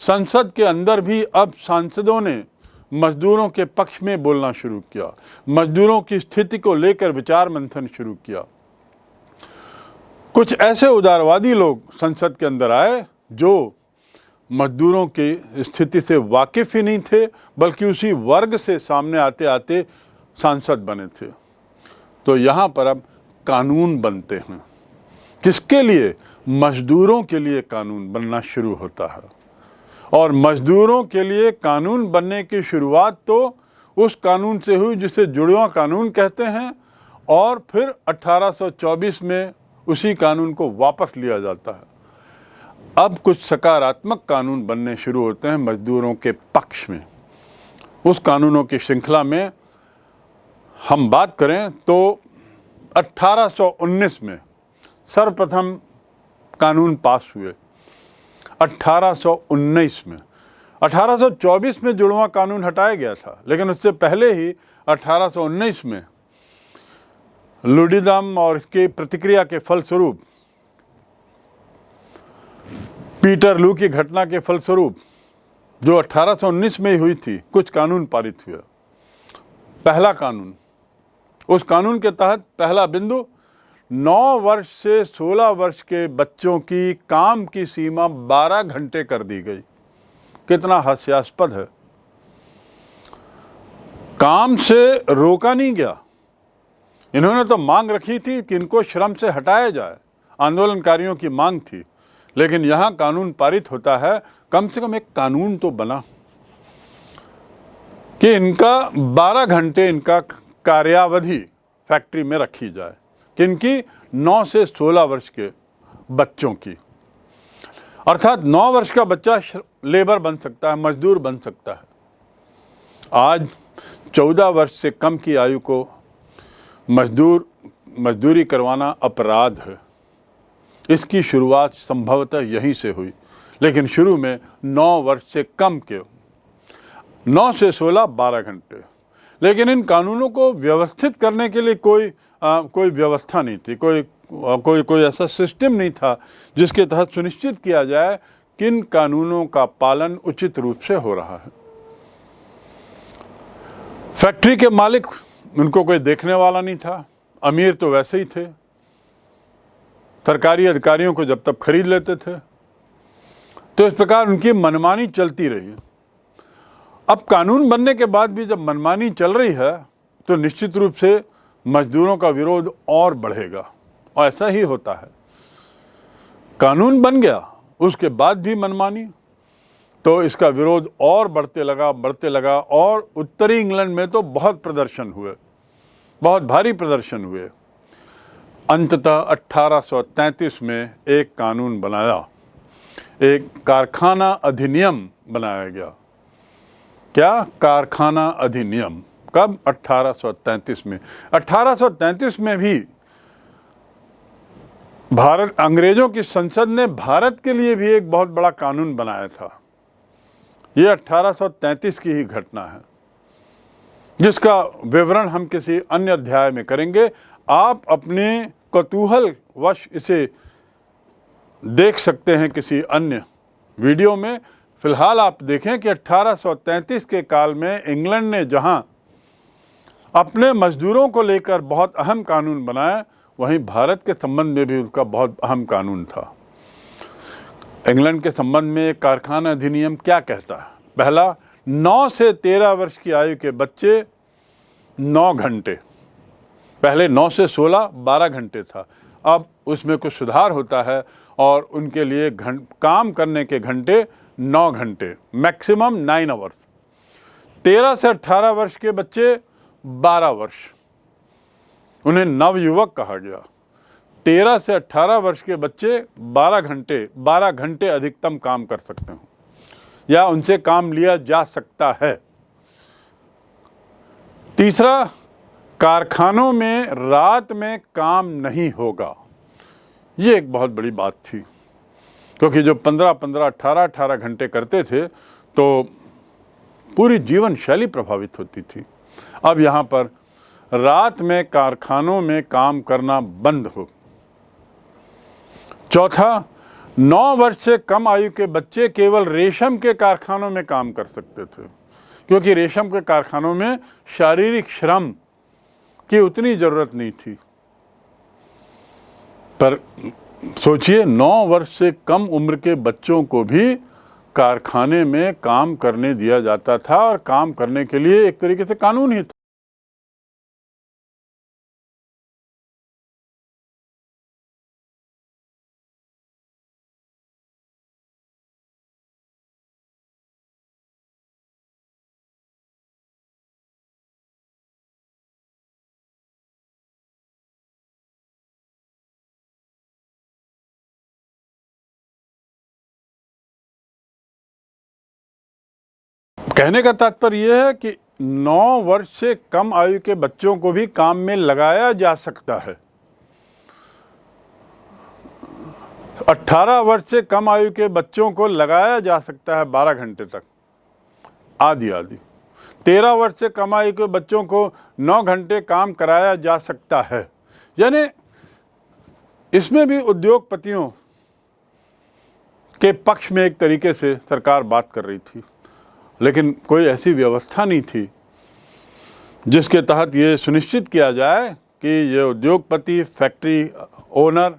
संसद के अंदर भी अब सांसदों ने मजदूरों के पक्ष में बोलना शुरू किया, मजदूरों की स्थिति को लेकर विचार मंथन शुरू किया। कुछ ऐसे उदारवादी लोग संसद के अंदर आए जो मजदूरों की स्थिति से वाकिफ ही नहीं थे, बल्कि उसी वर्ग से सामने आते आते सांसद बने थे। तो यहाँ पर अब कानून बनते हैं। किसके लिए? मजदूरों के लिए कानून बनना शुरू होता है। और मजदूरों के लिए कानून बनने की शुरुआत तो उस कानून से हुई जिसे जुड़वां कानून कहते हैं, और फिर 1824 में उसी कानून को वापस लिया जाता है। अब कुछ सकारात्मक कानून बनने शुरू होते हैं मजदूरों के पक्ष में। उस कानूनों की श्रृंखला में हम बात करें तो 1819 में सर्वप्रथम कानून पास हुए। 1819 में 1824 में जुड़वां कानून हटाया गया था, लेकिन उससे पहले ही 1819 में लुडिदम और इसकी प्रतिक्रिया के फलस्वरूप, पीटरलू की घटना के फलस्वरूप जो 1819 में ही हुई थी, कुछ कानून पारित हुए। पहला कानून, उस कानून के तहत पहला बिंदु, 9 वर्ष से 16 वर्ष के बच्चों की काम की सीमा 12 घंटे कर दी गई। कितना हास्यास्पद है। काम से रोका नहीं गया। इन्होंने तो मांग रखी थी कि इनको श्रम से हटाया जाए, आंदोलनकारियों की मांग थी, लेकिन यहाँ कानून पारित होता है। कम से कम एक कानून तो बना कि इनका 12 घंटे इनका कार्यावधि फैक्ट्री में रखी जाए। किनकी? 9 से 16 वर्ष के बच्चों की। अर्थात 9 वर्ष का बच्चा लेबर बन सकता है, मजदूर बन सकता है। आज 14 वर्ष से कम की आयु को मजदूरी करवाना अपराध है। इसकी शुरुआत संभवतः यहीं से हुई, लेकिन शुरू में 9 वर्ष से कम के, 9 से 16 12 घंटे। लेकिन इन कानूनों को व्यवस्थित करने के लिए कोई व्यवस्था नहीं थी, कोई ऐसा सिस्टम नहीं था जिसके तहत सुनिश्चित किया जाए कि इन कानूनों का पालन उचित रूप से हो रहा है। फैक्ट्री के मालिक, उनको कोई देखने वाला नहीं था। अमीर तो वैसे ही थे, सरकारी अधिकारियों को जब तब खरीद लेते थे। तो इस प्रकार उनकी मनमानी चलती रही। अब कानून बनने के बाद भी जब मनमानी चल रही है तो निश्चित रूप से मजदूरों का विरोध और बढ़ेगा, और ऐसा ही होता है। कानून बन गया, उसके बाद भी मनमानी, तो इसका विरोध और बढ़ते लगा और उत्तरी इंग्लैंड में तो बहुत प्रदर्शन हुए, बहुत भारी प्रदर्शन हुए। अंततः 1833 में एक कानून बनाया, एक कारखाना अधिनियम बनाया गया। क्या? कारखाना अधिनियम। कब? 1833 में। 1833 में भी अंग्रेजों की संसद ने भारत के लिए भी एक बहुत बड़ा कानून बनाया था। ये 1833 की ही घटना है, जिसका विवरण हम किसी अन्य अध्याय में करेंगे। आप अपने कौतूहल वश इसे देख सकते हैं किसी अन्य वीडियो में। फिलहाल आप देखें कि 1833 के काल में इंग्लैंड ने जहां अपने मजदूरों को लेकर बहुत अहम कानून बनाए, वहीं भारत के संबंध में भी उसका बहुत अहम कानून था। इंग्लैंड के संबंध में कारखाना अधिनियम क्या कहता है? पहला, 9 से 13 वर्ष की आयु के बच्चे 9 घंटे, पहले 9 से 16 12 घंटे था। अब उसमें कुछ सुधार होता है और उनके लिए काम करने के घंटे 9 घंटे, मैक्सिमम 9 आवर्स। 13 से 18 वर्ष के बच्चे 12 वर्ष, उन्हें नवयुवक कहा गया। 13 से 18 वर्ष के बच्चे 12 घंटे अधिकतम काम कर सकते हैं, या उनसे काम लिया जा सकता है। तीसरा, कारखानों में रात में काम नहीं होगा। ये एक बहुत बड़ी बात थी, क्योंकि जो 15-15, 18-18 घंटे करते थे तो पूरी जीवन शैली प्रभावित होती थी। अब यहाँ पर रात में कारखानों में काम करना बंद हो। चौथा, 9 वर्ष से कम आयु के बच्चे केवल रेशम के कारखानों में काम कर सकते थे, क्योंकि रेशम के कारखानों में शारीरिक श्रम की उतनी जरूरत नहीं थी। पर सोचिए, 9 वर्ष से कम उम्र के बच्चों को भी कारखाने में काम करने दिया जाता था, और काम करने के लिए एक तरीके से कानून ही था। कहने का तात्पर्य यह है कि 9 वर्ष से कम आयु के बच्चों को भी काम में लगाया जा सकता है। 18 वर्ष से कम आयु के बच्चों को लगाया जा सकता है 12 घंटे तक, आदि आदि। 13 वर्ष से कम आयु के बच्चों को 9 घंटे काम कराया जा सकता है। यानी इसमें भी उद्योगपतियों के पक्ष में एक तरीके से सरकार बात कर रही थी, लेकिन कोई ऐसी व्यवस्था नहीं थी जिसके तहत ये सुनिश्चित किया जाए कि ये उद्योगपति, फैक्ट्री ओनर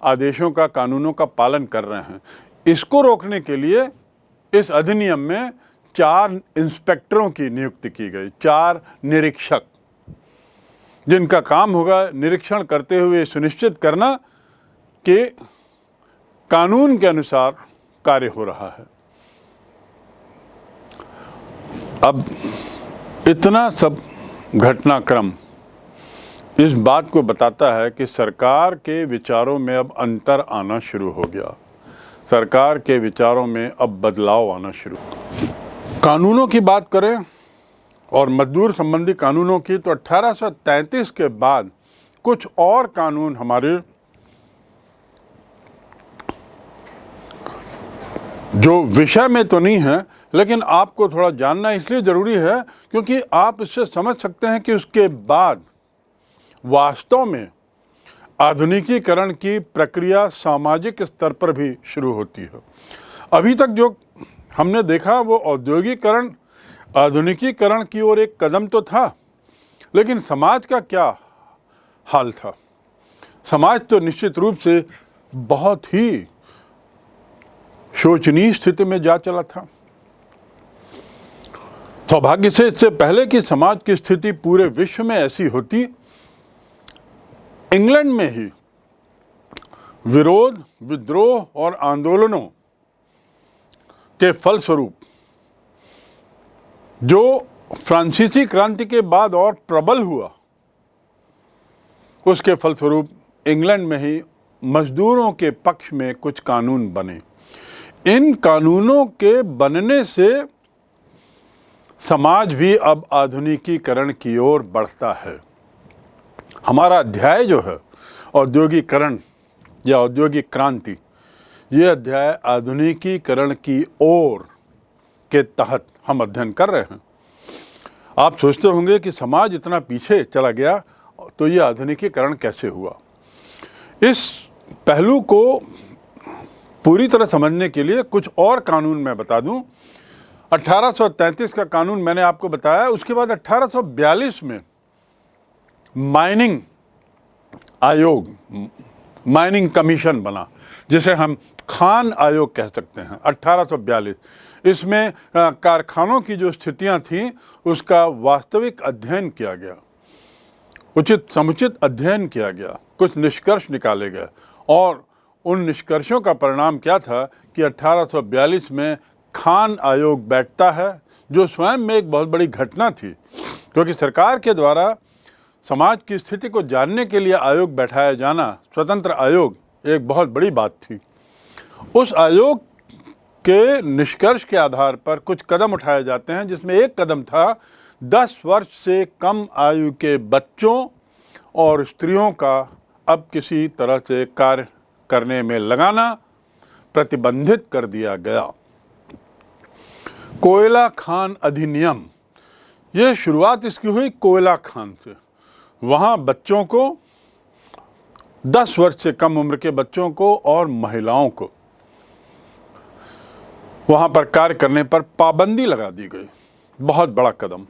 आदेशों का, कानूनों का पालन कर रहे हैं। इसको रोकने के लिए इस अधिनियम में 4 इंस्पेक्टरों की नियुक्ति की गई, 4 निरीक्षक, जिनका काम होगा निरीक्षण करते हुए सुनिश्चित करना कि कानून के अनुसार कार्य हो रहा है। अब इतना सब घटनाक्रम इस बात को बताता है कि सरकार के विचारों में अब अंतर आना शुरू हो गया, सरकार के विचारों में अब बदलाव आना शुरू। कानूनों की बात करें और मजदूर संबंधी कानूनों की, तो 1833 के बाद कुछ और कानून हमारे जो विषय में तो नहीं है, लेकिन आपको थोड़ा जानना इसलिए ज़रूरी है क्योंकि आप इससे समझ सकते हैं कि उसके बाद वास्तव में आधुनिकीकरण की प्रक्रिया सामाजिक स्तर पर भी शुरू होती है। अभी तक जो हमने देखा वो औद्योगिकरण, आधुनिकीकरण की ओर एक कदम तो था, लेकिन समाज का क्या हाल था? समाज तो निश्चित रूप से बहुत ही शोचनीय स्थिति में जा चला था। सौभाग्य से इससे पहले कि समाज की स्थिति पूरे विश्व में ऐसी होती, इंग्लैंड में ही विरोध, विद्रोह और आंदोलनों के फलस्वरूप, जो फ्रांसीसी क्रांति के बाद और प्रबल हुआ, उसके फलस्वरूप इंग्लैंड में ही मजदूरों के पक्ष में कुछ कानून बने। इन कानूनों के बनने से समाज भी अब आधुनिकीकरण की ओर बढ़ता है। हमारा अध्याय जो है औद्योगिकरण या औद्योगिक क्रांति, ये अध्याय आधुनिकीकरण की ओर के तहत हम अध्ययन कर रहे हैं। आप सोचते होंगे कि समाज इतना पीछे चला गया तो ये आधुनिकीकरण कैसे हुआ। इस पहलू को पूरी तरह समझने के लिए कुछ और कानून मैं बता दूं। 1833 का कानून मैंने आपको बताया, उसके बाद 1842 में माइनिंग आयोग, माइनिंग कमीशन बना, जिसे हम खान आयोग कह सकते हैं। 1842 इसमें कारखानों की जो स्थितियां थीं उसका वास्तविक अध्ययन किया गया, उचित समुचित अध्ययन किया गया, कुछ निष्कर्ष निकाले गए, और उन निष्कर्षों का परिणाम क्या था कि 1842 में खान आयोग बैठता है, जो स्वयं में एक बहुत बड़ी घटना थी, क्योंकि सरकार के द्वारा समाज की स्थिति को जानने के लिए आयोग बैठाया जाना, स्वतंत्र आयोग, एक बहुत बड़ी बात थी। उस आयोग के निष्कर्ष के आधार पर कुछ कदम उठाए जाते हैं, जिसमें एक कदम था 10 वर्ष से कम आयु के बच्चों और स्त्रियों का अब किसी तरह से कार्य करने में लगाना प्रतिबंधित कर दिया गया। कोयला खान अधिनियम, ये शुरुआत इसकी हुई कोयला खान से। वहाँ बच्चों को, 10 वर्ष से कम उम्र के बच्चों को और महिलाओं को वहाँ पर कार्य करने पर पाबंदी लगा दी गई। बहुत बड़ा कदम।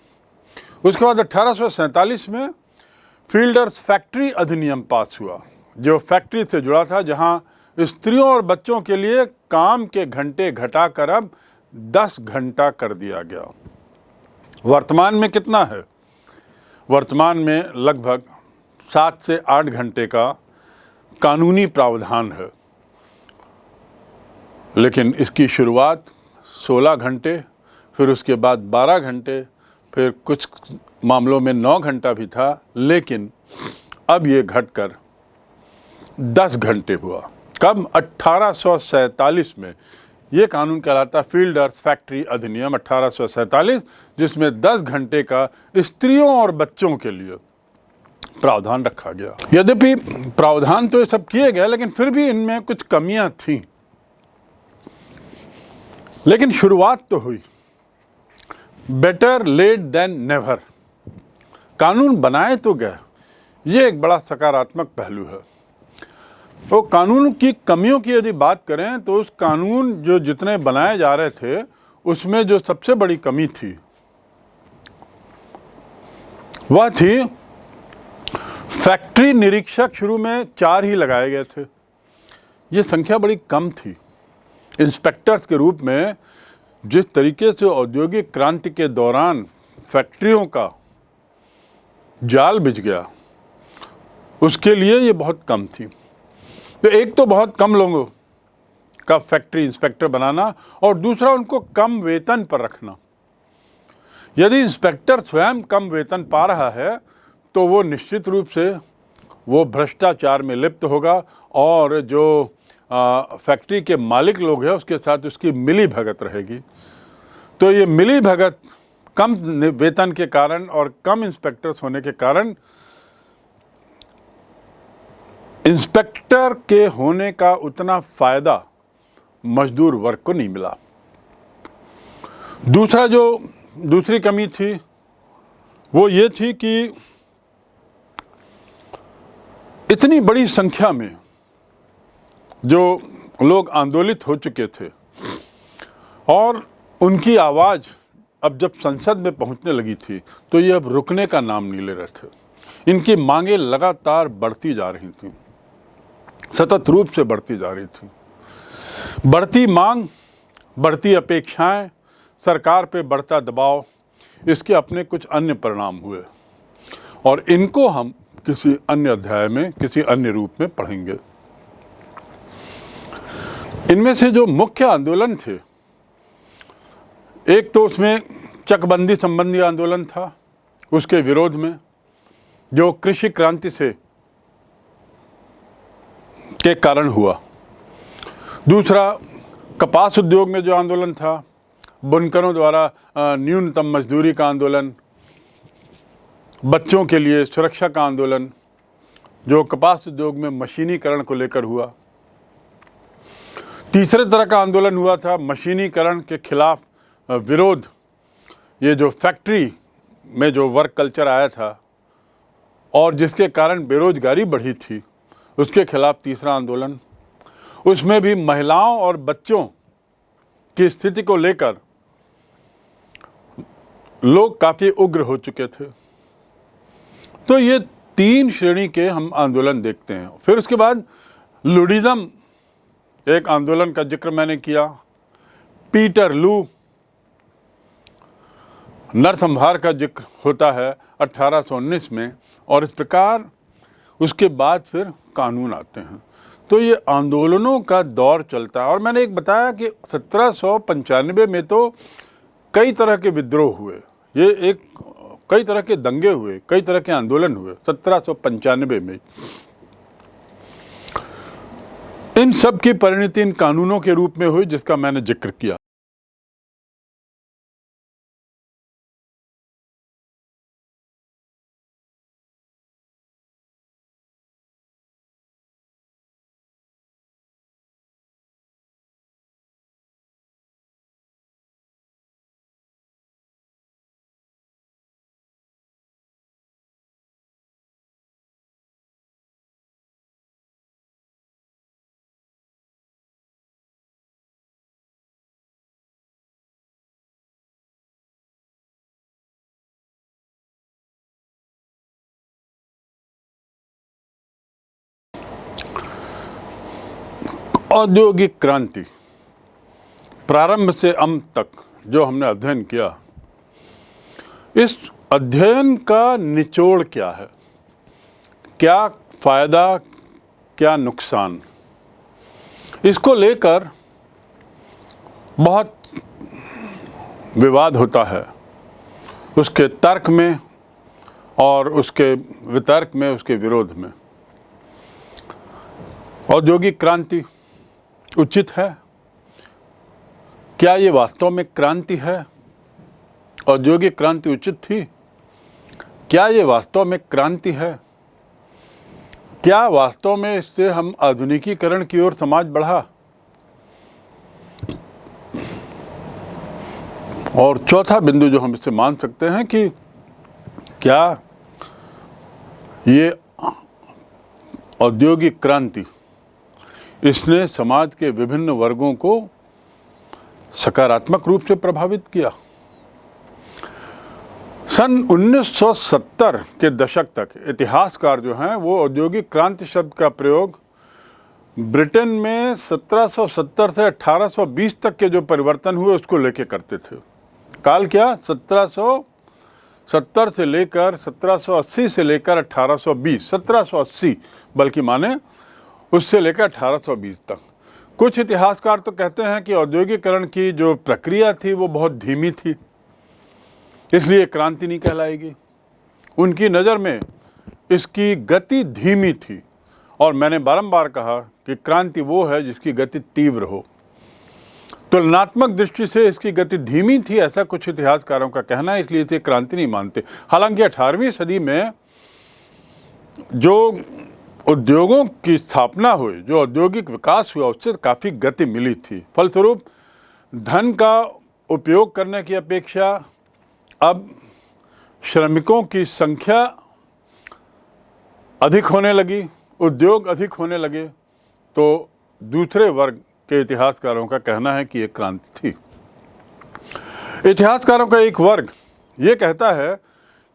उसके बाद 1847 में फील्डर्स फैक्ट्री अधिनियम पास हुआ, जो फैक्ट्री से जुड़ा था, जहाँ स्त्रियों और बच्चों के लिए काम के घंटे घटाकर अब 10 घंटा कर दिया गया। वर्तमान में कितना है? वर्तमान में लगभग 7 से 8 घंटे का कानूनी प्रावधान है, लेकिन इसकी शुरुआत 16 घंटे, फिर उसके बाद 12 घंटे, फिर कुछ मामलों में 9 घंटा भी था, लेकिन अब ये घटकर 10 घंटे हुआ। कब? 1847 में। ये कानून कहलाता फील्डर्स फैक्ट्री अधिनियम 1847, जिसमें 10 घंटे का स्त्रियों और बच्चों के लिए प्रावधान रखा गया। यद्यपि प्रावधान तो ये सब किए गए, लेकिन फिर भी इनमें कुछ कमियां थीं। लेकिन शुरुआत तो हुई। Better late than never. कानून बनाए तो गए, ये एक बड़ा सकारात्मक पहलू है। तो कानून की कमियों की यदि बात करें तो उस कानून जो जितने बनाए जा रहे थे, उसमें जो सबसे बड़ी कमी थी वह थी फैक्ट्री निरीक्षक। शुरू में 4 ही लगाए गए थे। ये संख्या बड़ी कम थी। इंस्पेक्टर्स के रूप में जिस तरीके से औद्योगिक क्रांति के दौरान फैक्ट्रियों का जाल बिछ गया, उसके लिए ये बहुत कम थी। तो एक तो बहुत कम लोगों का फैक्ट्री इंस्पेक्टर बनाना, और दूसरा उनको कम वेतन पर रखना। यदि इंस्पेक्टर स्वयं कम वेतन पा रहा है तो वो निश्चित रूप से वो भ्रष्टाचार में लिप्त होगा, और जो फैक्ट्री के मालिक लोग हैं उसके साथ उसकी मिली भगत रहेगी। तो ये मिली भगत कम वेतन के कारण और कम इंस्पेक्टर्स होने के कारण इंस्पेक्टर के होने का उतना फायदा मजदूर वर्ग को नहीं मिला। दूसरी कमी थी वो ये थी कि इतनी बड़ी संख्या में जो लोग आंदोलित हो चुके थे और उनकी आवाज़ अब जब संसद में पहुंचने लगी थी, तो ये अब रुकने का नाम नहीं ले रहे थे। इनकी मांगें लगातार बढ़ती जा रही थीं, सतत रूप से बढ़ती जा रही थी। बढ़ती मांग, बढ़ती अपेक्षाएं, सरकार पे बढ़ता दबाव, इसके अपने कुछ अन्य परिणाम हुए, और इनको हम किसी अन्य अध्याय में किसी अन्य रूप में पढ़ेंगे। इनमें से जो मुख्य आंदोलन थे, एक तो उसमें चकबंदी संबंधी आंदोलन था, उसके विरोध में, जो कृषि क्रांति से के कारण हुआ। दूसरा, कपास उद्योग में जो आंदोलन था, बुनकरों द्वारा न्यूनतम मजदूरी का आंदोलन, बच्चों के लिए सुरक्षा का आंदोलन, जो कपास उद्योग में मशीनीकरण को लेकर हुआ। तीसरे तरह का आंदोलन हुआ था मशीनीकरण के खिलाफ विरोध, ये जो फैक्ट्री में जो वर्क कल्चर आया था और जिसके कारण बेरोजगारी बढ़ी थी, उसके खिलाफ तीसरा आंदोलन। उसमें भी महिलाओं और बच्चों की स्थिति को लेकर लोग काफ़ी उग्र हो चुके थे। तो ये 3 श्रेणी के हम आंदोलन देखते हैं। फिर उसके बाद लुडिज्म, एक आंदोलन का जिक्र मैंने किया। पीटर लू, नरसंहार का जिक्र होता है 1819 में, और इस प्रकार उसके बाद फिर कानून आते हैं। तो ये आंदोलनों का दौर चलता है। और मैंने एक बताया कि 1795 में तो कई तरह के विद्रोह हुए, कई तरह के दंगे हुए, कई तरह के आंदोलन हुए 1795 में। इन सब की परिणति इन कानूनों के रूप में हुई, जिसका मैंने जिक्र किया। औद्योगिक क्रांति प्रारंभ से अंत तक जो हमने अध्ययन किया, इस अध्ययन का निचोड़ क्या है, क्या फायदा क्या नुकसान, इसको लेकर बहुत विवाद होता है, उसके तर्क में और उसके वितर्क में, उसके विरोध में। औद्योगिक क्रांति उचित है? क्या ये वास्तव में क्रांति है? औद्योगिक क्रांति उचित थी? क्या ये वास्तव में क्रांति है? क्या वास्तव में इससे हम आधुनिकीकरण की ओर समाज बढ़ा? और चौथा बिंदु जो हम इससे मान सकते हैं कि क्या ये औद्योगिक क्रांति इसने समाज के विभिन्न वर्गों को सकारात्मक रूप से प्रभावित किया? सन 1970 के दशक तक इतिहासकार जो हैं वो औद्योगिक क्रांति शब्द का प्रयोग ब्रिटेन में 1770 से 1820 तक के जो परिवर्तन हुए उसको लेके करते थे। काल क्या? 1770 से लेकर 1780 से लेकर 1820, 1780 बल्कि माने उससे लेकर 1820 तक। कुछ इतिहासकार तो कहते हैं कि औद्योगिकरण की जो प्रक्रिया थी वो बहुत धीमी थी, इसलिए क्रांति नहीं कहलाएगी। उनकी नज़र में इसकी गति धीमी थी, और मैंने बारंबार कहा कि क्रांति वो है जिसकी गति तीव्र हो। तुलनात्मक दृष्टि से इसकी गति धीमी थी, ऐसा कुछ इतिहासकारों का कहना है, इसलिए इसे क्रांति नहीं मानते। हालांकि 18वीं सदी में जो उद्योगों की स्थापना हुई, जो औद्योगिक विकास हुआ, उससे काफ़ी गति मिली थी। फलस्वरूप धन का उपयोग करने की अपेक्षा अब श्रमिकों की संख्या अधिक होने लगी, उद्योग अधिक होने लगे, तो दूसरे वर्ग के इतिहासकारों का कहना है कि ये क्रांति थी। इतिहासकारों का एक वर्ग ये कहता है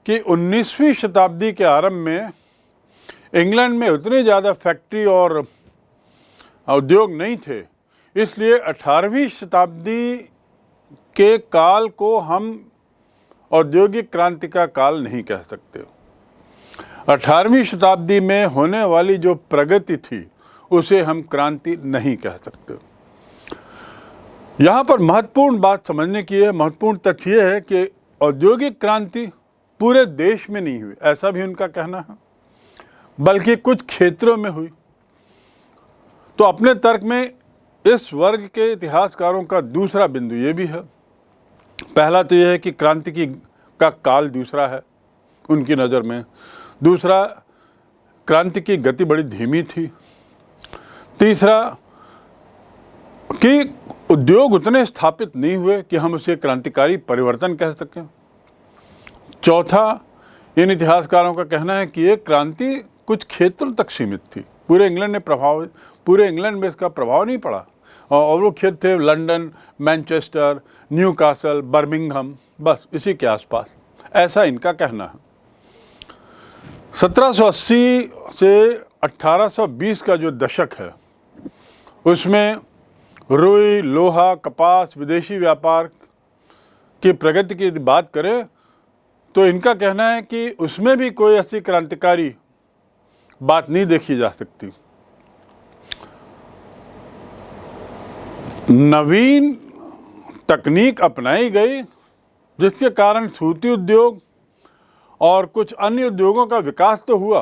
कि 19वीं शताब्दी के आरंभ में इंग्लैंड में उतने ज़्यादा फैक्ट्री और उद्योग नहीं थे, इसलिए 18वीं शताब्दी के काल को हम औद्योगिक क्रांति का काल नहीं कह सकते। 18वीं शताब्दी में होने वाली जो प्रगति थी उसे हम क्रांति नहीं कह सकते। यहाँ पर महत्वपूर्ण बात समझने की है, महत्वपूर्ण तथ्य यह है कि औद्योगिक क्रांति पूरे देश में नहीं हुई, ऐसा भी उनका कहना है, बल्कि कुछ क्षेत्रों में हुई। तो अपने तर्क में इस वर्ग के इतिहासकारों का दूसरा बिंदु ये भी है। पहला तो यह है कि क्रांति का काल दूसरा है उनकी नज़र में। दूसरा, क्रांति की गति बड़ी धीमी थी। तीसरा कि उद्योग उतने स्थापित नहीं हुए कि हम उसे क्रांतिकारी परिवर्तन कह सकें। चौथा, इन इतिहासकारों का कहना है कि ये क्रांति कुछ क्षेत्रों तक सीमित थी, पूरे इंग्लैंड में इसका प्रभाव नहीं पड़ा, और वो क्षेत्र थे लंदन, मैनचेस्टर, न्यूकासल, बर्मिंघम, बस इसी के आसपास, ऐसा इनका कहना है। 1780 से 1820 का जो दशक है उसमें रुई, लोहा, कपास, विदेशी व्यापार की प्रगति की बात करें तो इनका कहना है कि उसमें भी कोई ऐसी क्रांतिकारी बात नहीं देखी जा सकती। नवीन तकनीक अपनाई गई जिसके कारण सूती उद्योग और कुछ अन्य उद्योगों का विकास तो हुआ,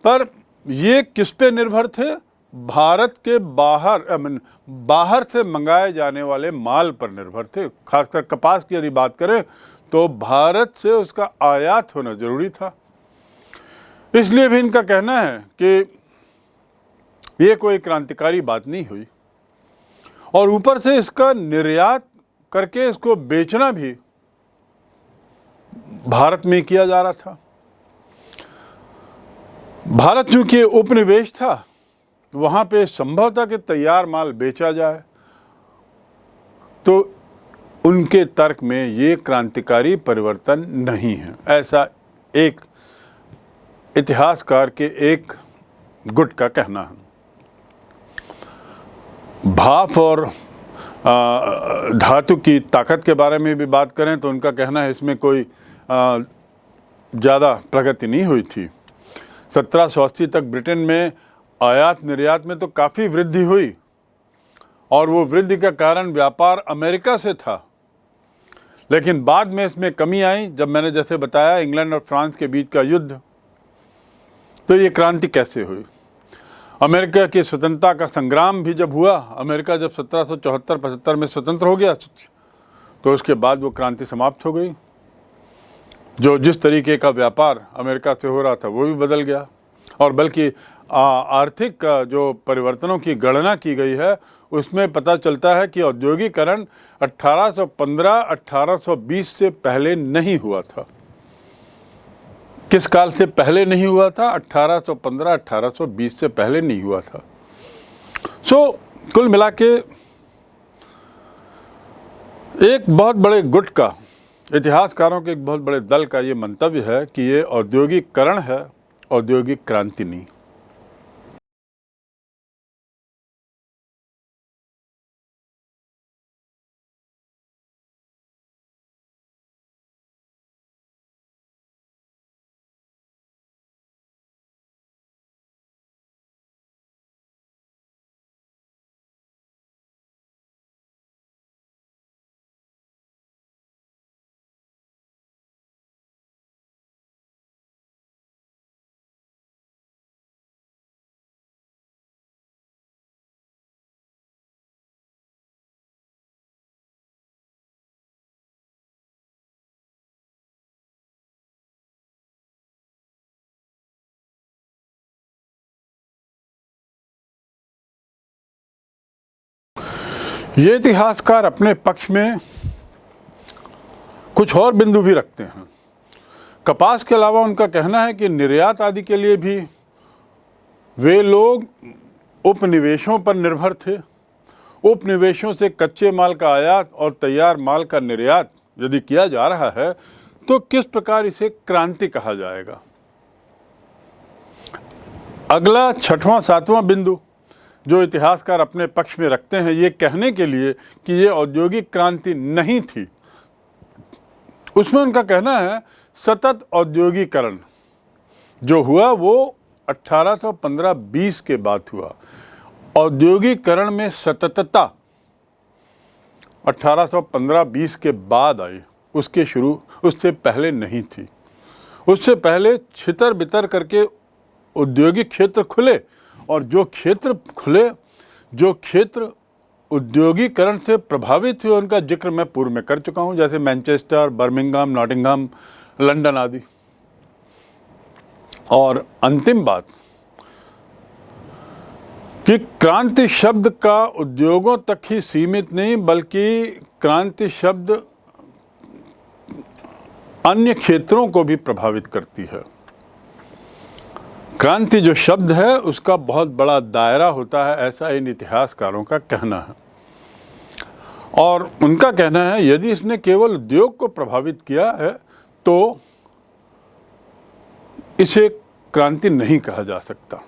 पर ये किस पे निर्भर थे? भारत के बाहर से मंगाए जाने वाले माल पर निर्भर थे। खासकर कपास की यदि बात करें तो भारत से उसका आयात होना जरूरी था। इसलिए भी इनका कहना है कि ये कोई क्रांतिकारी बात नहीं हुई, और ऊपर से इसका निर्यात करके इसको बेचना भी भारत में किया जा रहा था। भारत चूंकि उपनिवेश था, वहाँ पे संभव था कि तैयार माल बेचा जाए, तो उनके तर्क में ये क्रांतिकारी परिवर्तन नहीं है, ऐसा एक इतिहासकार के एक गुट का कहना है। भाप और धातु की ताकत के बारे में भी बात करें तो उनका कहना है इसमें कोई ज़्यादा प्रगति नहीं हुई थी। 1780 तक ब्रिटेन में आयात निर्यात में तो काफ़ी वृद्धि हुई और वो वृद्धि का कारण व्यापार अमेरिका से था, लेकिन बाद में इसमें कमी आई जब मैंने जैसे बताया इंग्लैंड और फ्रांस के बीच का युद्ध। तो ये क्रांति कैसे हुई? अमेरिका की स्वतंत्रता का संग्राम भी जब हुआ, अमेरिका जब 1774-75 में स्वतंत्र हो गया तो उसके बाद वो क्रांति समाप्त हो गई। जो जिस तरीके का व्यापार अमेरिका से हो रहा था वो भी बदल गया और बल्कि आर्थिक जो परिवर्तनों की गणना की गई है उसमें पता चलता है कि औद्योगिकरण 1815-1820 से पहले नहीं हुआ था। किस काल से पहले नहीं हुआ था? 1815-1820 से पहले नहीं हुआ था। कुल मिला के एक बहुत बड़े गुट का, इतिहासकारों के एक बहुत बड़े दल का ये मंतव्य है कि ये औद्योगिकरण है, औद्योगिक क्रांति नहीं। ये इतिहासकार अपने पक्ष में कुछ और बिंदु भी रखते हैं। कपास के अलावा उनका कहना है कि निर्यात आदि के लिए भी वे लोग उपनिवेशों पर निर्भर थे। उपनिवेशों से कच्चे माल का आयात और तैयार माल का निर्यात यदि किया जा रहा है तो किस प्रकार इसे क्रांति कहा जाएगा? अगला 6वां 7वां बिंदु जो इतिहासकार अपने पक्ष में रखते हैं ये कहने के लिए कि ये औद्योगिक क्रांति नहीं थी, उसमें उनका कहना है सतत औद्योगिकरण जो हुआ वो 1815-20 के बाद हुआ। औद्योगिकरण में सततता 1815-20 के बाद आई, उससे पहले नहीं थी। उससे पहले छितर बितर करके औद्योगिक क्षेत्र खुले और जो क्षेत्र औद्योगिकरण से प्रभावित हुए उनका जिक्र मैं पूर्व में कर चुका हूं, जैसे मैनचेस्टर, बर्मिंघम, नॉटिंघम, लंदन आदि। और अंतिम बात कि क्रांति शब्द का उद्योगों तक ही सीमित नहीं बल्कि क्रांति शब्द अन्य क्षेत्रों को भी प्रभावित करती है। क्रांति जो शब्द है उसका बहुत बड़ा दायरा होता है, ऐसा इन इतिहासकारों का कहना है। और उनका कहना है यदि इसने केवल उद्योग को प्रभावित किया है तो इसे क्रांति नहीं कहा जा सकता।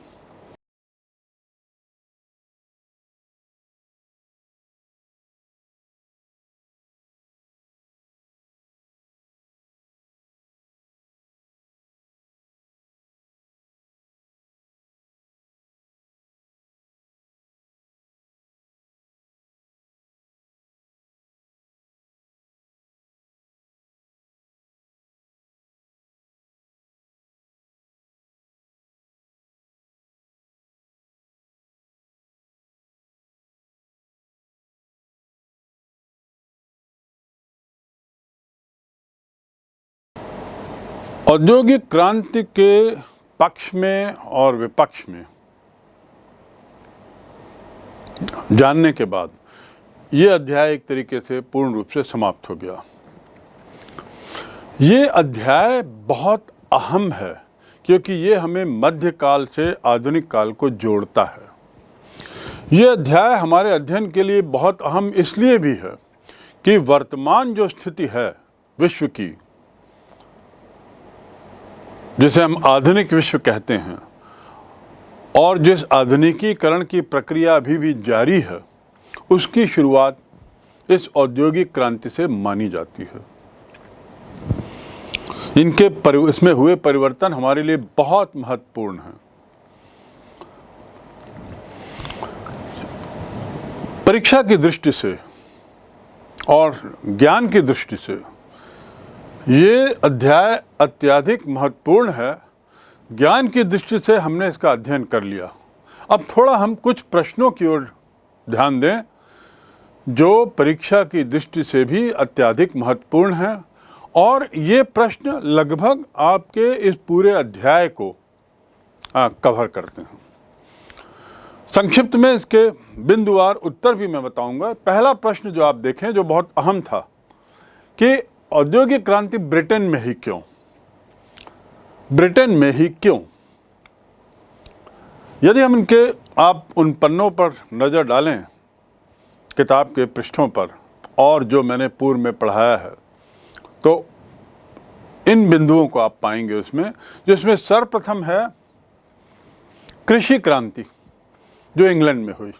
औद्योगिक क्रांति के पक्ष में और विपक्ष में जानने के बाद ये अध्याय एक तरीके से पूर्ण रूप से समाप्त हो गया। ये अध्याय बहुत अहम है क्योंकि ये हमें मध्यकाल से आधुनिक काल को जोड़ता है। ये अध्याय हमारे अध्ययन के लिए बहुत अहम इसलिए भी है कि वर्तमान जो स्थिति है विश्व की, जिसे हम आधुनिक विश्व कहते हैं, और जिस आधुनिकीकरण की प्रक्रिया अभी भी जारी है, उसकी शुरुआत इस औद्योगिक क्रांति से मानी जाती है। इसमें हुए परिवर्तन हमारे लिए बहुत महत्वपूर्ण हैं। परीक्षा की दृष्टि से और ज्ञान की दृष्टि से ये अध्याय अत्यधिक महत्वपूर्ण है। ज्ञान की दृष्टि से हमने इसका अध्ययन कर लिया। अब थोड़ा हम कुछ प्रश्नों की ओर ध्यान दें जो परीक्षा की दृष्टि से भी अत्यधिक महत्वपूर्ण हैं, और ये प्रश्न लगभग आपके इस पूरे अध्याय को कवर करते हैं। संक्षिप्त में इसके बिंदुवार उत्तर भी मैं बताऊंगा। पहला प्रश्न जो आप देखें, जो बहुत अहम था, कि औद्योगिक क्रांति ब्रिटेन में ही क्यों? ब्रिटेन में ही क्यों? यदि हम आप उन पन्नों पर नज़र डालें, किताब के पृष्ठों पर, और जो मैंने पूर्व में पढ़ाया है, तो इन बिंदुओं को आप पाएंगे उसमें, जिसमें सर्वप्रथम है कृषि क्रांति जो इंग्लैंड में हुई।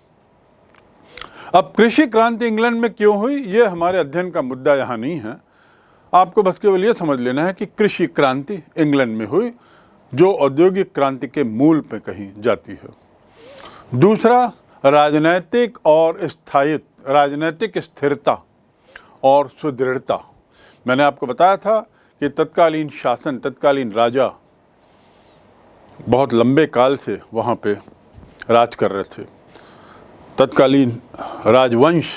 अब कृषि क्रांति इंग्लैंड में क्यों हुई, ये हमारे अध्ययन का मुद्दा यहाँ नहीं है। आपको बस केवल ये समझ लेना है कि कृषि क्रांति इंग्लैंड में हुई, जो औद्योगिक क्रांति के मूल पे कहीं जाती है। दूसरा, राजनैतिक स्थिरता और सुदृढ़ता। मैंने आपको बताया था कि तत्कालीन शासन, तत्कालीन राजा बहुत लंबे काल से वहाँ पे राज कर रहे थे। तत्कालीन राजवंश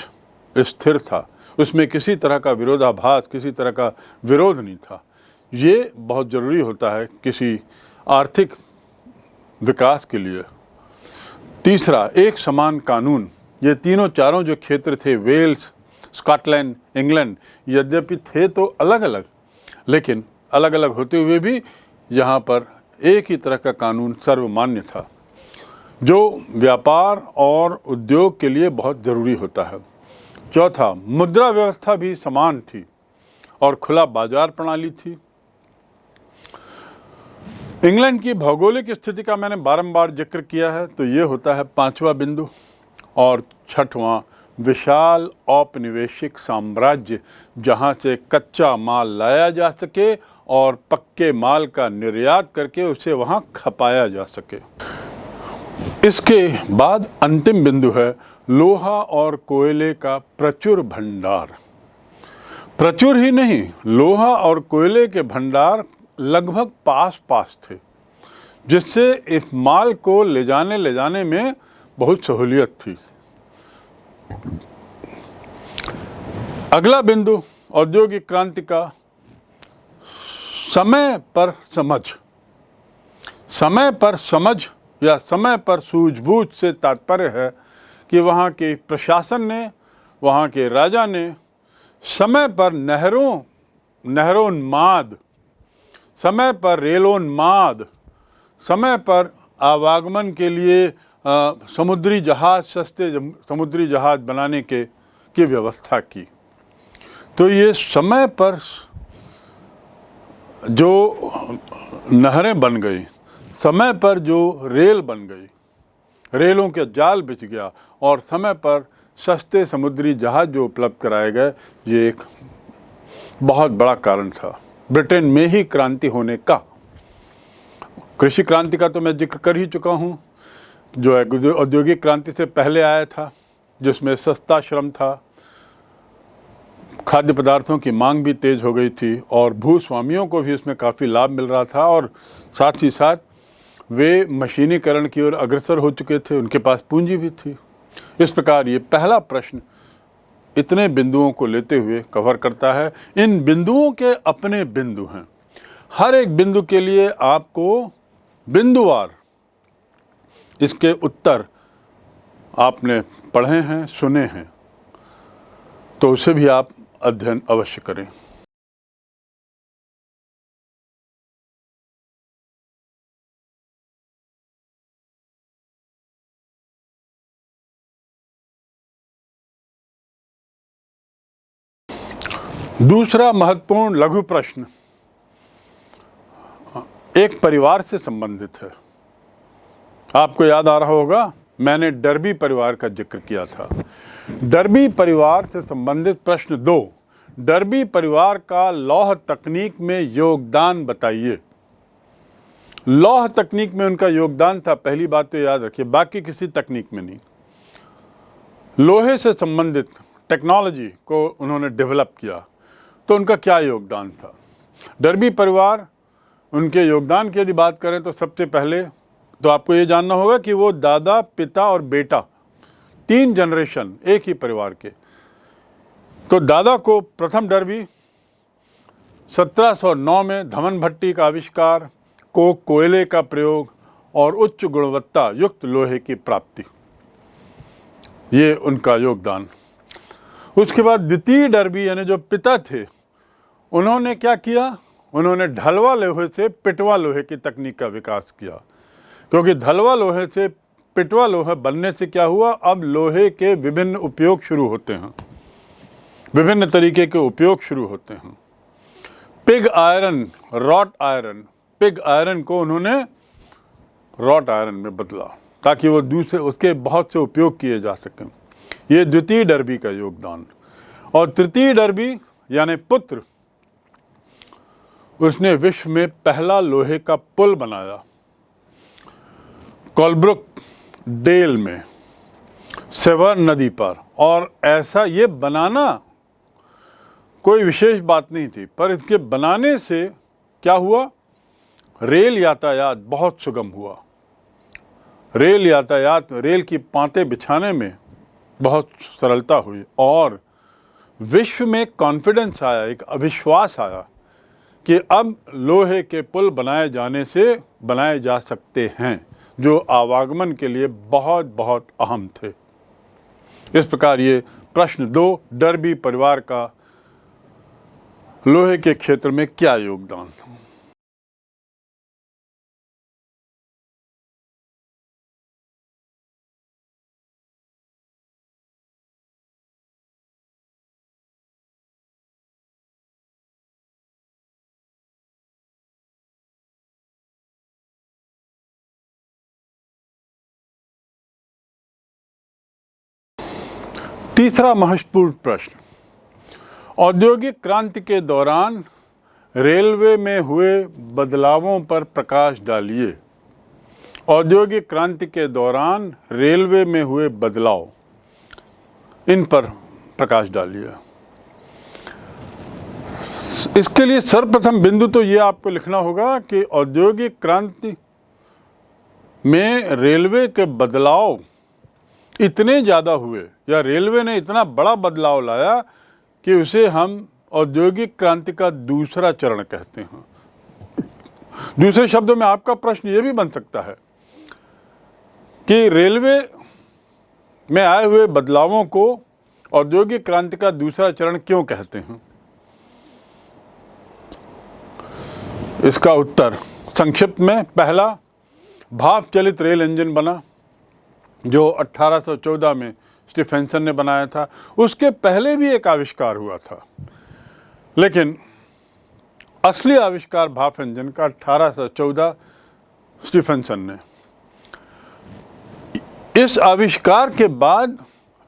स्थिर था, उसमें किसी तरह का विरोधाभास, किसी तरह का विरोध नहीं था। ये बहुत ज़रूरी होता है किसी आर्थिक विकास के लिए। तीसरा, एक समान कानून। ये तीनों चारों जो क्षेत्र थे, वेल्स, स्कॉटलैंड, इंग्लैंड, यद्यपि थे तो अलग अलग, लेकिन अलग अलग होते हुए भी यहाँ पर एक ही तरह का कानून सर्वमान्य था, जो व्यापार और उद्योग के लिए बहुत ज़रूरी होता है। चौथा, मुद्रा व्यवस्था भी समान थी और खुला बाजार प्रणाली थी। इंग्लैंड की भौगोलिक स्थिति का मैंने बारंबार जिक्र किया है, तो ये होता है पांचवा बिंदु। और छठवां, विशाल औपनिवेशिक साम्राज्य, जहां से कच्चा माल लाया जा सके और पक्के माल का निर्यात करके उसे वहां खपाया जा सके। इसके बाद अंतिम बिंदु है लोहा और कोयले का प्रचुर भंडार। प्रचुर ही नहीं, लोहा और कोयले के भंडार लगभग पास पास थे, जिससे इस माल को ले जाने में बहुत सहूलियत थी। अगला बिंदु औद्योगिक क्रांति का समय पर समझ या समय पर सूझबूझ से तात्पर्य है कि वहाँ के प्रशासन ने, वहाँ के राजा ने समय पर नहरोन्माद, समय पर रेलोन्माद, समय पर आवागमन के लिए समुद्री जहाज, सस्ते समुद्री जहाज बनाने की व्यवस्था की। तो ये समय पर जो नहरें बन गई, समय पर जो रेल बन गई, रेलों के जाल बिछ गया, और समय पर सस्ते समुद्री जहाज जो उपलब्ध कराए गए, ये एक बहुत बड़ा कारण था ब्रिटेन में ही क्रांति होने का। कृषि क्रांति का तो मैं जिक्र कर ही चुका हूँ, जो औद्योगिक क्रांति से पहले आया था, जिसमें सस्ता श्रम था, खाद्य पदार्थों की मांग भी तेज हो गई थी, और भूस्वामियों को भी इसमें काफ़ी लाभ मिल रहा था, और साथ ही साथ वे मशीनीकरण की ओर अग्रसर हो चुके थे, उनके पास पूंजी भी थी। इस प्रकार ये पहला प्रश्न इतने बिंदुओं को लेते हुए कवर करता है। इन बिंदुओं के अपने बिंदु हैं, हर एक बिंदु के लिए आपको बिंदुवार इसके उत्तर आपने पढ़े हैं, सुने हैं, तो उसे भी आप अध्ययन अवश्य करें। दूसरा महत्वपूर्ण लघु प्रश्न एक परिवार से संबंधित है। आपको याद आ रहा होगा, मैंने डर्बी परिवार का जिक्र किया था। डर्बी परिवार से संबंधित प्रश्न 2, डर्बी परिवार का लौह तकनीक में योगदान बताइए। लौह तकनीक में उनका योगदान था, पहली बात तो याद रखिए, बाकी किसी तकनीक में नहीं। लोहे से संबंधित टेक्नोलॉजी को उन्होंने डेवलप किया, तो उनका क्या योगदान था। डर्बी परिवार, उनके योगदान की यदि बात करें तो सबसे पहले तो आपको ये जानना होगा कि वो दादा, पिता और बेटा, 3 जनरेशन एक ही परिवार के। तो दादा को प्रथम डर्बी 1709 में धमन भट्टी का आविष्कार, कोयले का प्रयोग और उच्च गुणवत्ता युक्त लोहे की प्राप्ति, ये उनका योगदान। उसके बाद द्वितीय डर्बी यानी जो पिता थे, उन्होंने क्या किया, उन्होंने ढलवा लोहे से पिटवा लोहे की तकनीक का विकास किया, क्योंकि ढलवा लोहे से पिटवा लोहा बनने से क्या हुआ, अब लोहे के विभिन्न उपयोग शुरू होते हैं, विभिन्न तरीके के उपयोग शुरू होते हैं। Pig iron, wrought iron, pig iron को उन्होंने रॉट आयरन में बदला ताकि वो दूसरे उसके बहुत से उपयोग किए जा सकें। ये द्वितीय डर्बी का योगदान। और तृतीय डर्बी यानी पुत्र, उसने विश्व में पहला लोहे का पुल बनाया, कोलब्रुक डेल में सेवर्न नदी पर। और ऐसा ये बनाना कोई विशेष बात नहीं थी, पर इसके बनाने से क्या हुआ, रेल यातायात बहुत सुगम हुआ। रेल यातायात, रेल की पांतें बिछाने में बहुत सरलता हुई और विश्व में कॉन्फिडेंस आया, एक अविश्वास आया कि अब लोहे के पुल बनाए जा सकते हैं, जो आवागमन के लिए बहुत बहुत अहम थे। इस प्रकार ये प्रश्न 2, डर्बी परिवार का लोहे के क्षेत्र में क्या योगदान। तीसरा महत्वपूर्ण प्रश्न, औद्योगिक क्रांति के दौरान रेलवे में हुए बदलावों पर प्रकाश डालिए। औद्योगिक क्रांति के दौरान रेलवे में हुए बदलाव, इन पर प्रकाश डालिए। इसके लिए सर्वप्रथम बिंदु तो ये आपको लिखना होगा कि औद्योगिक क्रांति में रेलवे के बदलाव इतने ज़्यादा हुए, या रेलवे ने इतना बड़ा बदलाव लाया कि उसे हम औद्योगिक क्रांति का दूसरा चरण कहते हैं। दूसरे शब्दों में आपका प्रश्न ये भी बन सकता है कि रेलवे में आए हुए बदलावों को औद्योगिक क्रांति का दूसरा चरण क्यों कहते हैं। इसका उत्तर संक्षिप्त में, पहला, भाप चलित रेल इंजन बना जो 1814 में स्टीफेंसन ने बनाया था। उसके पहले भी एक आविष्कार हुआ था, लेकिन असली आविष्कार भाप इंजन का 1814 स्टीफेंसन ने। इस आविष्कार के बाद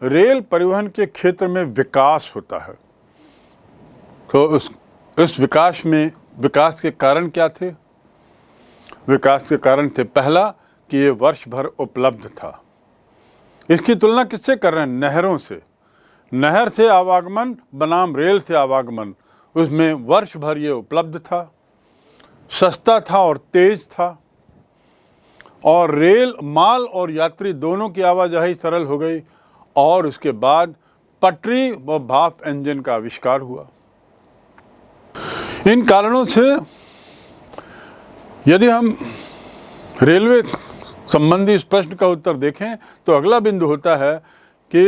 रेल परिवहन के क्षेत्र में विकास होता है। तो इस विकास के कारण क्या थे? विकास के कारण थे, पहला कि ये वर्ष भर उपलब्ध था। इसकी तुलना किससे कर रहे हैं? नहरों से। नहर से आवागमन बनाम रेल से आवागमन, उसमें वर्ष भर ये उपलब्ध था, सस्ता था और तेज था। और रेल, माल और यात्री दोनों की आवाजाही सरल हो गई। और उसके बाद पटरी व भाप इंजन का आविष्कार हुआ। इन कारणों से यदि हम रेलवे संबंधी इस प्रश्न का उत्तर देखें तो अगला बिंदु होता है कि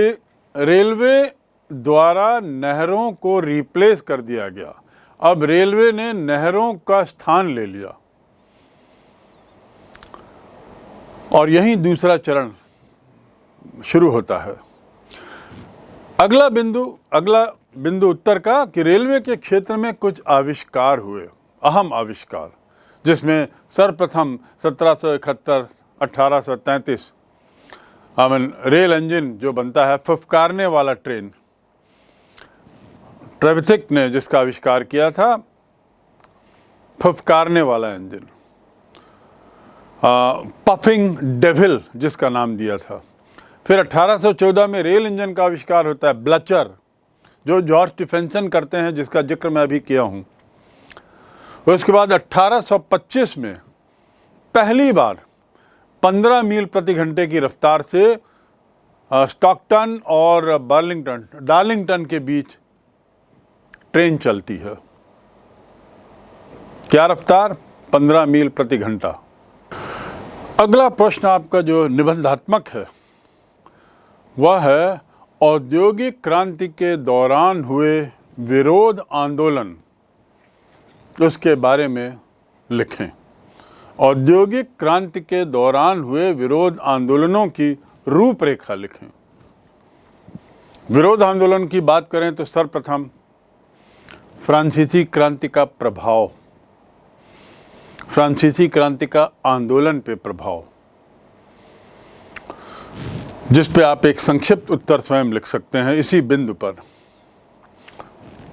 रेलवे द्वारा नहरों को रिप्लेस कर दिया गया। अब रेलवे ने नहरों का स्थान ले लिया और यहीं दूसरा चरण शुरू होता है। अगला बिंदु उत्तर का कि रेलवे के क्षेत्र में कुछ आविष्कार हुए, अहम आविष्कार, जिसमें सर्वप्रथम 1771, 1833 रेल इंजन जो बनता है, फुफकारने वाला ट्रेन, ट्रेविथिक ने जिसका आविष्कार किया था, फुफकारने वाला इंजन। पफिंग डेविल जिसका नाम दिया था। फिर 1814 में रेल इंजन का आविष्कार होता है, ब्लचर, जो जॉर्ज स्टीफेंसन करते हैं, जिसका जिक्र मैं अभी किया हूँ। उसके बाद 1825 में पहली बार 15 मील प्रति घंटे की रफ्तार से स्टॉकटन और डार्लिंगटन के बीच ट्रेन चलती है। क्या रफ्तार? 15 मील प्रति घंटा। अगला प्रश्न आपका जो निबंधात्मक है वह है औद्योगिक क्रांति के दौरान हुए विरोध आंदोलन, उसके बारे में लिखें। औद्योगिक क्रांति के दौरान हुए विरोध आंदोलनों की रूपरेखा लिखें। विरोध आंदोलन की बात करें तो सर्वप्रथम फ्रांसीसी क्रांति का प्रभाव, फ्रांसीसी क्रांति का आंदोलन पे प्रभाव, जिस पे आप एक संक्षिप्त उत्तर स्वयं लिख सकते हैं इसी बिंदु पर।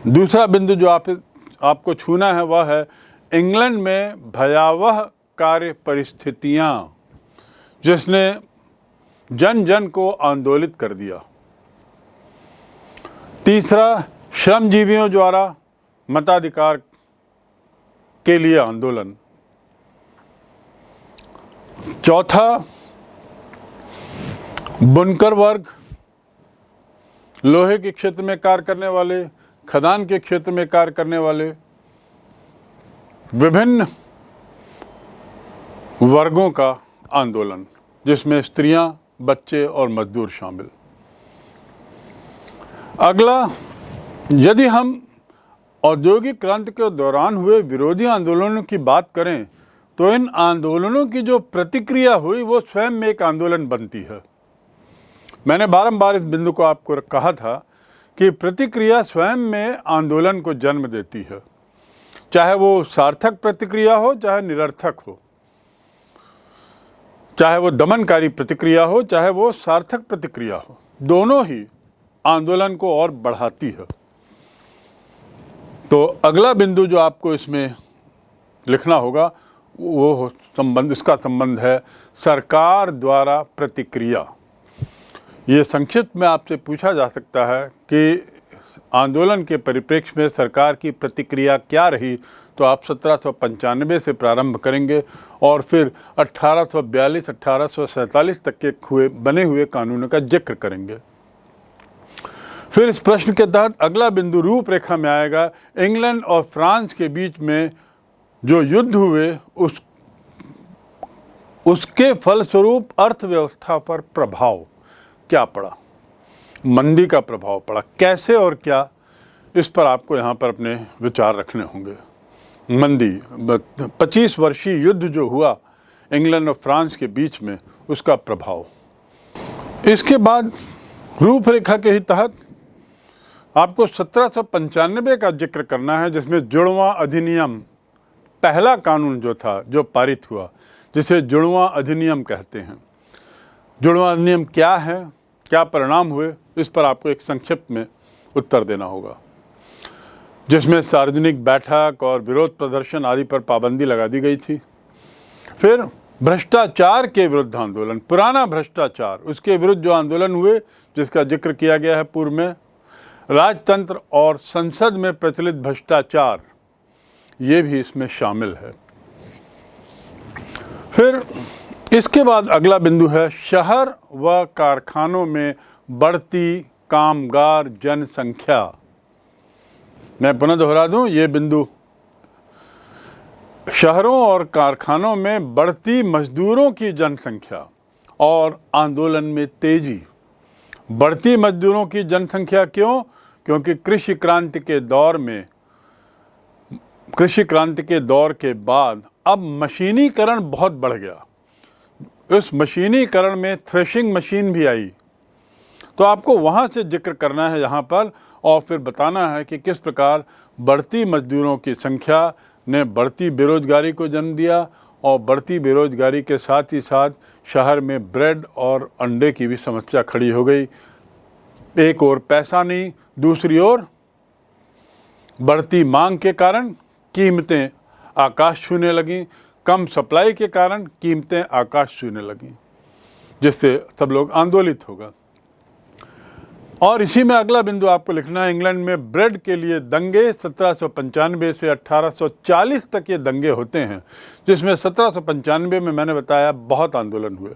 दूसरा बिंदु जो आपको छूना है वह है इंग्लैंड में भयावह कार्य परिस्थितियां, जिसने जन जन को आंदोलित कर दिया। तीसरा, श्रमजीवियों द्वारा मताधिकार के लिए आंदोलन। चौथा, बुनकर वर्ग, लोहे के क्षेत्र में कार्य करने वाले, खदान के क्षेत्र में कार्य करने वाले विभिन्न वर्गों का आंदोलन, जिसमें स्त्रियां, बच्चे और मजदूर शामिल। अगला, यदि हम औद्योगिक क्रांति के दौरान हुए विरोधी आंदोलनों की बात करें तो इन आंदोलनों की जो प्रतिक्रिया हुई वो स्वयं में एक आंदोलन बनती है। मैंने बारंबार इस बिंदु को आपको कहा था कि प्रतिक्रिया स्वयं में आंदोलन को जन्म देती है, चाहे वो सार्थक प्रतिक्रिया हो, चाहे निरर्थक हो, चाहे वो दमनकारी प्रतिक्रिया हो, चाहे वो सार्थक प्रतिक्रिया हो, दोनों ही आंदोलन को और बढ़ाती है। तो अगला बिंदु जो आपको इसमें लिखना होगा वो इसका संबंध है सरकार द्वारा प्रतिक्रिया। ये संक्षिप्त में आपसे पूछा जा सकता है कि आंदोलन के परिप्रेक्ष्य में सरकार की प्रतिक्रिया क्या रही, तो आप 1795 से प्रारंभ करेंगे और फिर 1842-1847 तक के बने हुए कानूनों का जिक्र करेंगे। फिर इस प्रश्न के तहत अगला बिंदु रूपरेखा में आएगा, इंग्लैंड और फ्रांस के बीच में जो युद्ध हुए उसके फलस्वरूप अर्थव्यवस्था पर प्रभाव क्या पड़ा, मंदी का प्रभाव पड़ा, कैसे और क्या, इस पर आपको यहाँ पर अपने विचार रखने होंगे। मंदी, 25 वर्षीय युद्ध जो हुआ इंग्लैंड और फ्रांस के बीच में, उसका प्रभाव। इसके बाद रूपरेखा के ही तहत आपको 1795 का जिक्र करना है, जिसमें जुड़वां अधिनियम, पहला कानून जो था जो पारित हुआ, जिसे जुड़वां अधिनियम कहते हैं। जुड़वां अधिनियम क्या है, क्या परिणाम हुए, इस पर आपको एक संक्षिप्त में उत्तर देना होगा, जिसमें सार्वजनिक बैठक और विरोध प्रदर्शन आदि पर पाबंदी लगा दी गई थी। फिर भ्रष्टाचार के विरुद्ध आंदोलन, पुराना भ्रष्टाचार, उसके विरुद्ध जो आंदोलन हुए जिसका जिक्र किया गया है पूर्व में। राजतंत्र और संसद में प्रचलित भ्रष्टाचार, ये भी इसमें शामिल है। फिर इसके बाद अगला बिंदु है शहर व कारखानों में बढ़ती कामगार जनसंख्या। मैं पुनः दोहरा दूं, ये बिंदु शहरों और कारखानों में बढ़ती मजदूरों की जनसंख्या और आंदोलन में तेजी। बढ़ती मजदूरों की जनसंख्या क्यों? क्योंकि कृषि क्रांति के दौर के बाद अब मशीनीकरण बहुत बढ़ गया। उस मशीनीकरण में थ्रेशिंग मशीन भी आई, तो आपको वहाँ से जिक्र करना है यहाँ पर, और फिर बताना है कि किस प्रकार बढ़ती मजदूरों की संख्या ने बढ़ती बेरोजगारी को जन्म दिया और बढ़ती बेरोजगारी के साथ ही साथ शहर में ब्रेड और अंडे की भी समस्या खड़ी हो गई। एक ओर पैसा नहीं, दूसरी ओर बढ़ती मांग के कारण कीमतें आकाश छूने लगीं। कम सप्लाई के कारण कीमतें आकाश छूने लगीं, जिससे सब लोग आंदोलित हो गए। और इसी में अगला बिंदु आपको लिखना है, इंग्लैंड में ब्रेड के लिए दंगे 1795 से 1840 तक ये दंगे होते हैं, जिसमें 1795 में मैंने बताया बहुत आंदोलन हुए।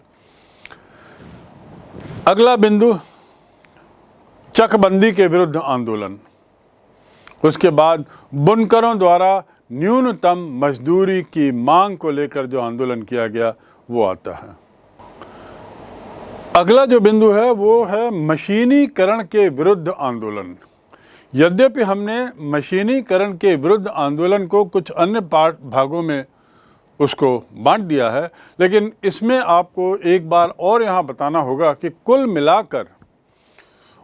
अगला बिंदु चकबंदी के विरुद्ध आंदोलन। उसके बाद बुनकरों द्वारा न्यूनतम मजदूरी की मांग को लेकर जो आंदोलन किया गया वो आता है। अगला जो बिंदु है वो है मशीनीकरण के विरुद्ध आंदोलन। यद्यपि हमने मशीनीकरण के विरुद्ध आंदोलन को कुछ अन्य भागों में उसको बांट दिया है, लेकिन इसमें आपको एक बार और यहाँ बताना होगा कि कुल मिलाकर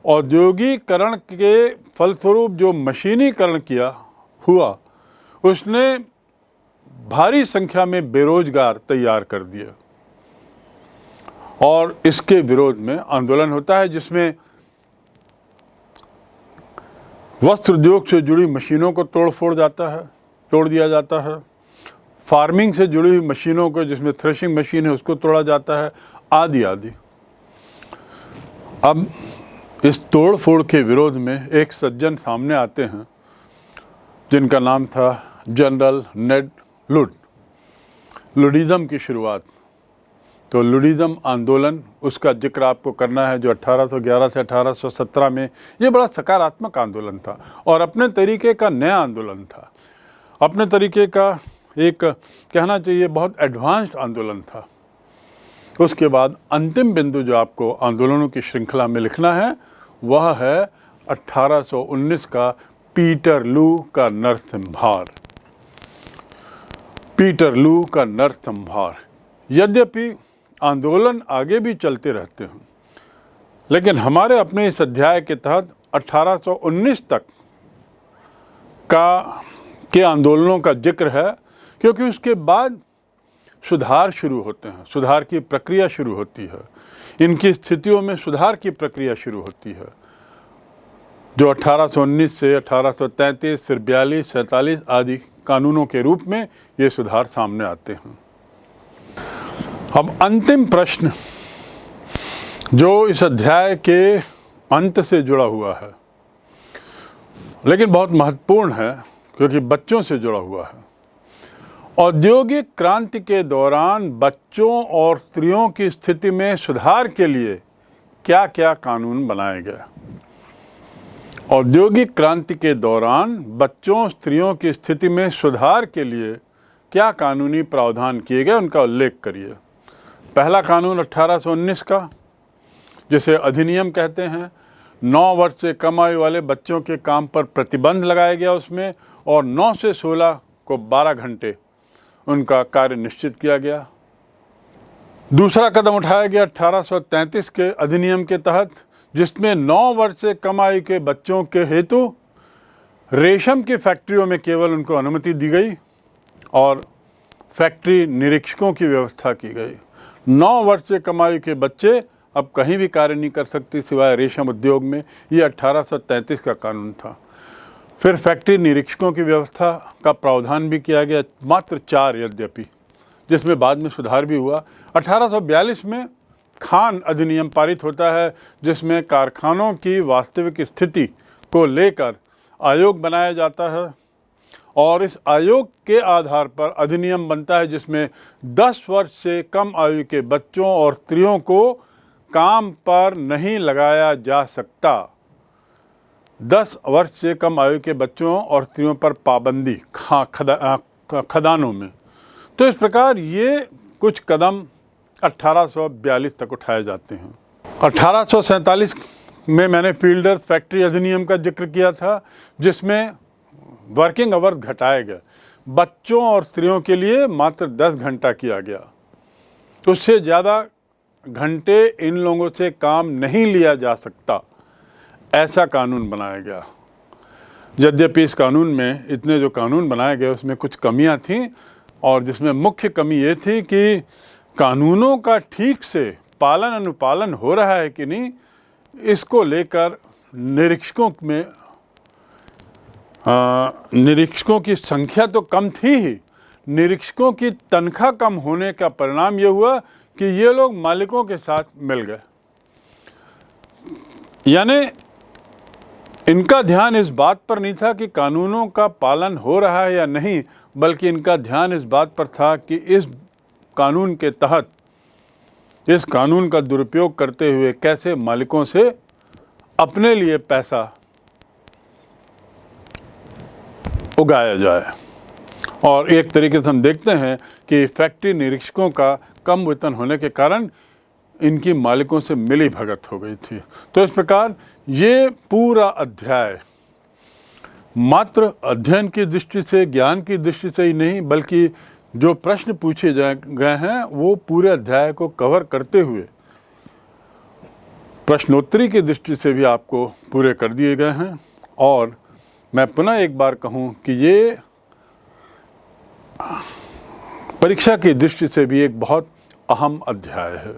औद्योगिकरण के फलस्वरूप जो मशीनीकरण किया हुआ उसने भारी संख्या में बेरोजगार तैयार कर दिए, और इसके विरोध में आंदोलन होता है, जिसमें वस्त्र उद्योग से जुड़ी मशीनों को तोड़ दिया जाता है। फार्मिंग से जुड़ी हुई मशीनों को, जिसमें थ्रेशिंग मशीन है, उसको तोड़ा जाता है, आदि आदि। अब इस तोड़ फोड़ के विरोध में एक सज्जन सामने आते हैं जिनका नाम था जनरल नेड लुड। लुडिज्म की शुरुआत, तो लुडिज्म आंदोलन, उसका जिक्र आपको करना है, जो 1811 से 1817 में ये बड़ा सकारात्मक आंदोलन था और अपने तरीके का नया आंदोलन था, अपने तरीके का एक कहना चाहिए बहुत एडवांस्ड आंदोलन था। उसके बाद अंतिम बिंदु जो आपको आंदोलनों की श्रृंखला में लिखना है वह है 1819 का पीटरलू का नरसंहार। पीटरलू का नरसंहार। यद्यपि आंदोलन आगे भी चलते रहते हैं, लेकिन हमारे अपने इस अध्याय के तहत 1819 तक के आंदोलनों का जिक्र है, क्योंकि उसके बाद सुधार शुरू होते हैं, सुधार की प्रक्रिया शुरू होती है, इनकी स्थितियों में सुधार की प्रक्रिया शुरू होती है, जो 1819 से 1833 फिर 42, 47 आदि कानूनों के रूप में ये सुधार सामने आते हैं। अब अंतिम प्रश्न जो इस अध्याय के अंत से जुड़ा हुआ है, लेकिन बहुत महत्वपूर्ण है क्योंकि बच्चों से जुड़ा हुआ है। औद्योगिक क्रांति के दौरान बच्चों और स्त्रियों की स्थिति में सुधार के लिए क्या क्या कानून बनाए गए? औद्योगिक क्रांति के दौरान बच्चों स्त्रियों की स्थिति में सुधार के लिए क्या कानूनी प्रावधान किए गए, उनका उल्लेख करिए। पहला कानून 1819 का, जिसे अधिनियम कहते हैं, 9 वर्ष से कम आयु वाले बच्चों के काम पर प्रतिबंध लगाया गया उसमें, और 9 से 16 को 12 घंटे उनका कार्य निश्चित किया गया। दूसरा कदम उठाया गया 1833 के अधिनियम के तहत, जिसमें 9 वर्ष से कम आयु के बच्चों के हेतु रेशम की फैक्ट्रियों में केवल उनको अनुमति दी गई और फैक्ट्री निरीक्षकों की व्यवस्था की गई। 9 वर्ष से कम आयु के बच्चे अब कहीं भी कार्य नहीं कर सकते सिवाय रेशम उद्योग में। ये 1833 का कानून था। फिर फैक्ट्री निरीक्षकों की व्यवस्था का प्रावधान भी किया गया, मात्र 4 यद्यपि, जिसमें बाद में सुधार भी हुआ। 1842 में खान अधिनियम पारित होता है, जिसमें कारखानों की वास्तविक स्थिति को लेकर आयोग बनाया जाता है, और इस आयोग के आधार पर अधिनियम बनता है, जिसमें 10 वर्ष से कम आयु के बच्चों और स्त्रियों को काम पर नहीं लगाया जा सकता। 10 वर्ष से कम आयु के बच्चों और स्त्रियों पर पाबंदी खदानों में। तो इस प्रकार ये कुछ कदम 1842 तक उठाए जाते हैं। 1847 में मैंने फील्डर्स फैक्ट्री अधिनियम का जिक्र किया था, जिसमें वर्किंग आवर्स घटाए गए। बच्चों और स्त्रियों के लिए मात्र 10 घंटा किया गया, उससे ज़्यादा घंटे इन लोगों से काम नहीं लिया जा सकता, ऐसा कानून बनाया गया। यद्यपि इस कानून में, इतने जो कानून बनाए गए उसमें कुछ कमियां थीं, और जिसमें मुख्य कमी ये थी कि कानूनों का ठीक से पालन अनुपालन हो रहा है कि नहीं, इसको लेकर निरीक्षकों की संख्या तो कम थी ही, निरीक्षकों की तनख्वाह कम होने का परिणाम ये हुआ कि ये लोग मालिकों के साथ मिल गए। यानी इनका ध्यान इस बात पर नहीं था कि कानूनों का पालन हो रहा है या नहीं, बल्कि इनका ध्यान इस बात पर था कि इस कानून के तहत, इस कानून का दुरुपयोग करते हुए कैसे मालिकों से अपने लिए पैसा उगाया जाए। और एक तरीके से हम देखते हैं कि फैक्ट्री निरीक्षकों का कम वेतन होने के कारण इनकी मालिकों से मिली भगत हो गई थी। तो इस प्रकार ये पूरा अध्याय मात्र अध्ययन की दृष्टि से, ज्ञान की दृष्टि से ही नहीं, बल्कि जो प्रश्न पूछे गए हैं वो पूरे अध्याय को कवर करते हुए प्रश्नोत्तरी की दृष्टि से भी आपको पूरे कर दिए गए हैं। और मैं पुनः एक बार कहूँ कि ये परीक्षा की दृष्टि से भी एक बहुत अहम अध्याय है।